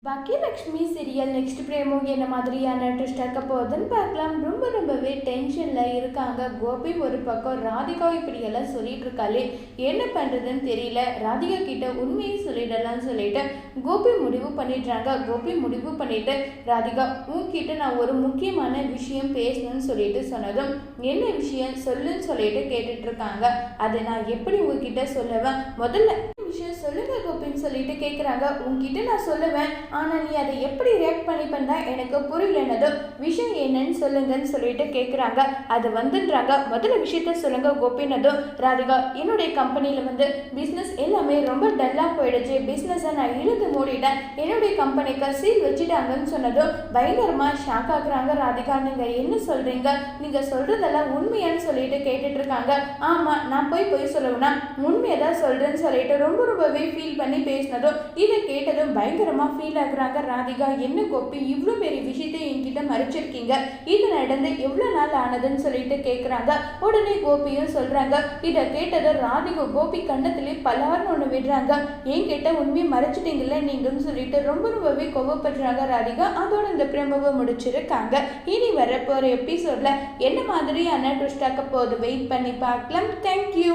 Bhagyalakshmi serial next பிரேமோ என்ன மாதிரியான twist ஆக்க போகுதுன்னு பார்க்கலாம். ரொம்பவே டென்ஷனில் இருக்காங்க கோபி. ஒரு பக்கம் ராதிகா இப்படியெல்லாம் சொல்லிட்டு இருக்காளே, என்ன பண்ணுறதுன்னு தெரியல. ராதிகா கிட்ட உண்மையை சொல்லிடலாம்னு சொல்லிட்டு கோபி முடிவு பண்ணிடுறாங்க. கோபி முடிவு பண்ணிட்டு, ராதிகா உன்கிட்ட நான் ஒரு முக்கியமான விஷயம் பேசணும்னு சொல்லிட்டு சொன்னதும், என்ன விஷயம் சொல்லுன்னு சொல்லிட்டு கேட்டுட்டு இருக்காங்க. அதை நான் எப்படி உங்ககிட்ட சொல்லுவேன், முதல்ல விஷயம் சொல்லுங்க கோபின்னு சொல்லிட்டு கேட்குறாங்க. உங்ககிட்ட நான் சொல்லுவேன், ஆனால் நீ அதை எப்படி ரியாக்ட் பண்ணிப்பேன் தான் எனக்கு புரியலன்னதும், விஷயம் என்னன்னு சொல்லுங்கன்னு சொல்லிட்டு கேட்குறாங்க. அது வந்துன்றாங்க. முதல்ல விஷயத்த சொல்லுங்க கோபின்னதும், ராதிகா என்னுடைய கம்பெனியில் பிஸ்னஸ் எல்லாமே ரொம்ப டல்லாக போயிடுச்சு. பிஸ்னஸை நான் இழுத்து மூடிட்டேன். என்னுடைய கம்பெனிக்கு சீல் வச்சுட்டாங்கன்னு சொன்னதும் பயங்கரமாக ஷாக் ஆகுறாங்க ராதிகா. நீங்கள் என்ன சொல்கிறீங்க, நீங்கள் சொல்கிறதெல்லாம் உண்மையான்னு சொல்லிட்டு கேட்டுட்டு இருக்காங்க. ஆமாம், நான் போய் சொல்லுவேன்னா உண்மையை தான் சொல்கிறேன்னு சொல்லிட்டு ரொம்பவே ஃபீல் பண்ணி பேசினதும், இதை கேட்டதும் பயங்கரமாக ஃபீல் ஆகுறாங்க ராதிகா. என்ன கோபி இவ்வளோ பெரிய விஷயத்தை என்கிட்ட மறைச்சிருக்கீங்க, இது நடந்து எவ்வளோ நாள் ஆனதுன்னு சொல்லிட்டு கேட்குறாங்க. உடனே கோபியும் சொல்கிறாங்க. இதை கேட்டதும் ராதிகா கோபி கண்ணத்திலே பலார்னு ஒன்று விடுறாங்க. என்கிட்ட உண்மையை மறைச்சிட்டீங்கல்ல நீங்கன்னு சொல்லிட்டு ரொம்பவே கோவப்படுறாங்க ராதிகா. அதோட இந்த பிரம்பவை முடிச்சிருக்காங்க. இனி வரப்போகிற எபிசோட்ல என்ன மாதிரியான ட்விஸ்ட் ஆக்க போகுது வெயிட் பண்ணி பார்க்கலாம். தேங்க்யூ.